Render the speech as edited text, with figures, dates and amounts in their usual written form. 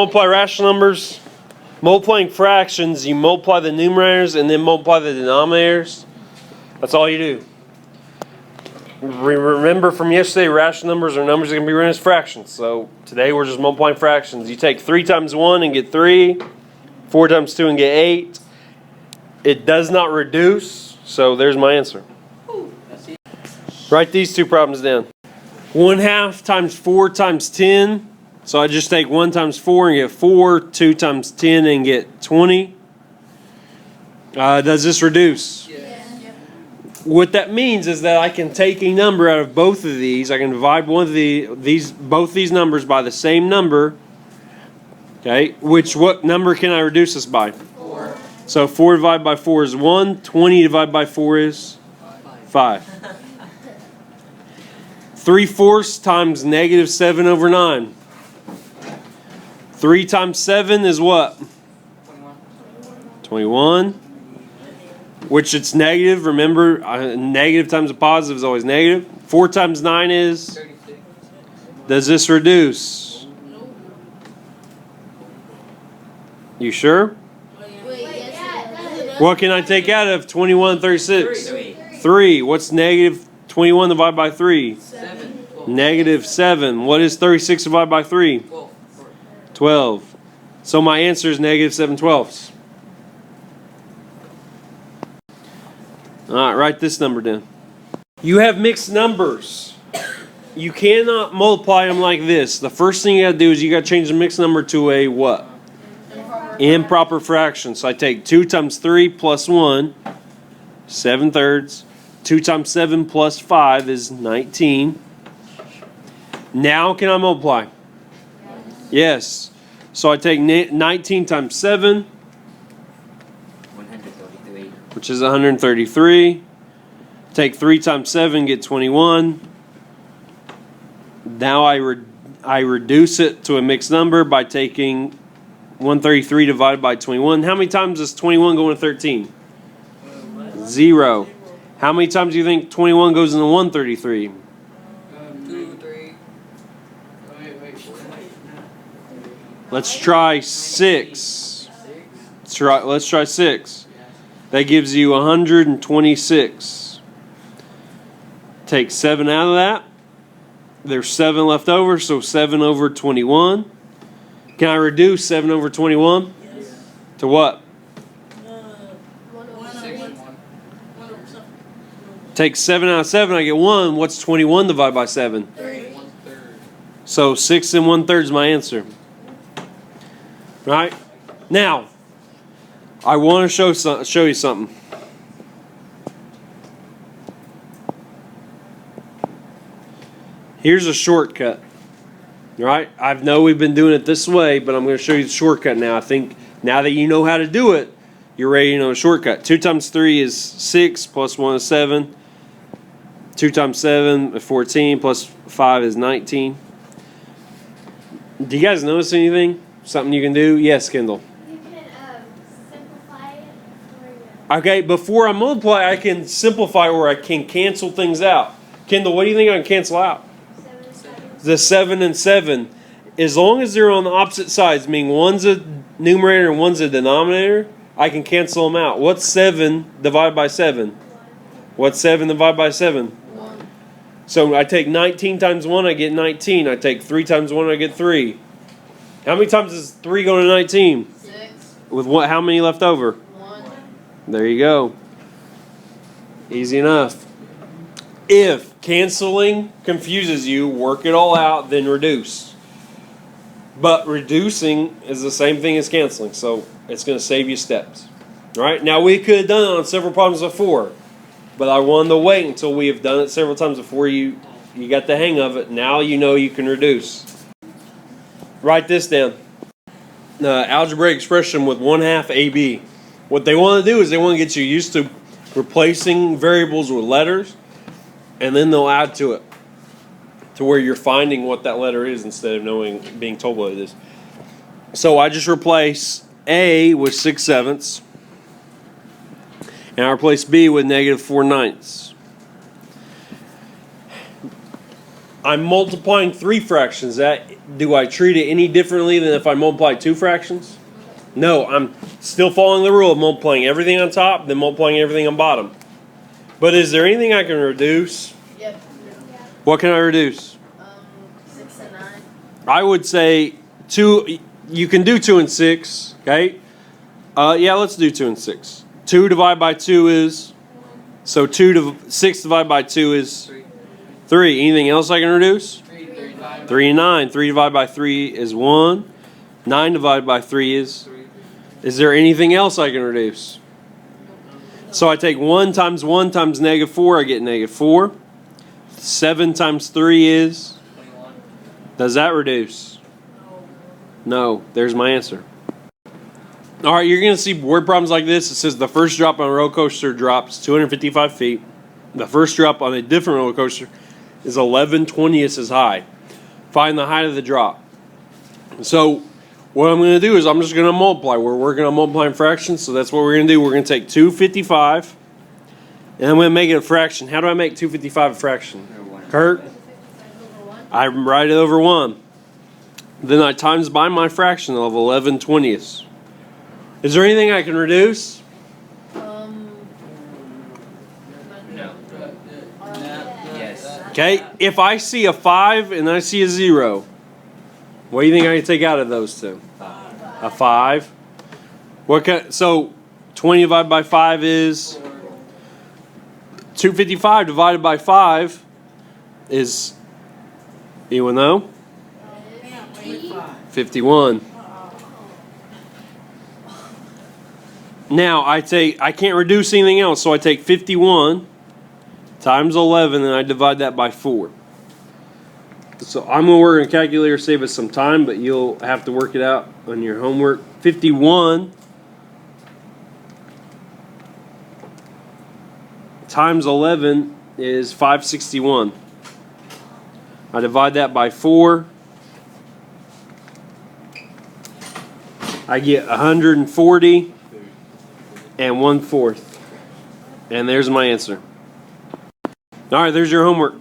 Multiply rational numbers. Multiplying fractions, you multiply the numerators and then multiply the denominators. That's all you do. Remember from yesterday, rational numbers are numbers that can be written as fractions. So today we're just multiplying fractions. You take 3 times 1 and get 3. 4 times 2 and get 8. It does not reduce, so there's my answer. Write these two problems down. 1/2 times 4 times 10. So I just take 1 times 4 and get 4, 2 times 10 and get 20. Does this reduce? Yes. What that means is that I can take a number out of both of these. I can divide both these numbers by the same number. Okay, what number can I reduce this by? 4. So 4 divided by 4 is 1. 20 divided by 4 is 5. 3/4 times -7 over 9. 3 times 7 is what? 21. Which it's negative. Remember, negative times a positive is always negative. 4 times 9 is? 36. Does this reduce? You sure? What can I take out of 21 and 36? 3. What's negative 21 divided by 3? 7. Negative 7. What is 36 divided by 3? 12. So my answer is negative 7/12. Alright, write this number down. You have mixed numbers. You cannot multiply them like this. The first thing you got to do is you got to change the mixed number to a what? Improper fraction. So I take 2 times 3 plus 1, 7/3. 2 times 7 plus 5 is 19. Now can I multiply? Yes. So I take 19 times 7, 133. which is 133. Take 3 times 7, get 21. Now I reduce it to a mixed number by taking 133 divided by 21. How many times does 21 go into 13? 0. How many times do you think 21 goes into 133? 2, 3. Let's try 6. Let's try 6. That gives you 126. Take 7 out of that. There's 7 left over, so 7 over 21. Can I reduce 7 over 21? Yes. To what? 6. Take 7 out of 7, I get 1. What's 21 divided by 7? 3. 1/3. So 6 and 1/3 is my answer. Right? Now, I want to show you something. Here's a shortcut. Right? I know we've been doing it this way, but I'm going to show you the shortcut now. I think now that you know how to do it, you're ready to know a shortcut. 2 times 3 is 6, plus 1 is 7. 2 times 7 is 14, plus 5 is 19. Do you guys notice anything? Something you can do? Yes, Kendall. You can simplify it. Okay, before I multiply, I can simplify or I can cancel things out. Kendall, what do you think I can cancel out? 7. The 7 and 7. As long as they're on the opposite sides, meaning one's a numerator and one's a denominator, I can cancel them out. What's 7 divided by 7? What's 7 divided by 7? 1. So I take 19 times 1, I get 19. I take 3 times 1, I get 3. How many times does 3 go to 19? 6. With what? How many left over? 1. There you go. Easy enough. If canceling confuses you, work it all out, then reduce. But reducing is the same thing as canceling, so it's going to save you steps. All right? Now, we could have done it on several problems before, but I wanted to wait until we have done it several times before you got the hang of it. Now you know you can reduce. Write this down. Algebraic expression with 1/2 AB. What they want to do is they want to get you used to replacing variables with letters, and then they'll add to it to where you're finding what that letter is instead of being told what it is. So I just replace A with 6/7, and I replace B with -4/9. I'm multiplying 3 fractions. Do I treat it any differently than if I multiply 2 fractions? No, I'm still following the rule of multiplying everything on top, then multiplying everything on bottom. But is there anything I can reduce? Yep. What can I reduce? 6 and 9. I would say 2. You can do 2 and 6. Okay. Yeah, let's do 2 and 6. 2 divided by 2 is. So 6 divided by 2 is 3. Anything else I can reduce? 3 and 9. 3 divided by 3 is 1. 9 divided by 3 is. Is there anything else I can reduce? So I take 1 times negative 4. I get negative 4. 7 times 3 is. Does that reduce? No. There's my answer. All right, you're going to see word problems like this. It says the first drop on a roller coaster drops 255 feet. The first drop on a different roller coaster is 11/20ths as high. Find the height of the drop. So what I'm going to do is I'm just going to multiply. We're working on multiplying fractions, so that's what we're going to do. We're going to take 255, and I'm going to make it a fraction. How do I make 255 a fraction? Kurt? I write it over 1. Then I times by my fraction of 11/20ths. Is there anything I can reduce? No. Yes. Okay, if I see a 5 and I see a 0, what do you think I can take out of those two? A 5. So 20 divided by 5 is 255 divided by 5 is, anyone know? 51. Now I can't reduce anything else, so I take 51 times 11 and I divide that by 4. So I'm going to work on a calculator, save us some time, but you'll have to work it out on your homework. 51 times 11 is 561. I divide that by 4. I get 140 and 1/4. And there's my answer. All right, there's your homework.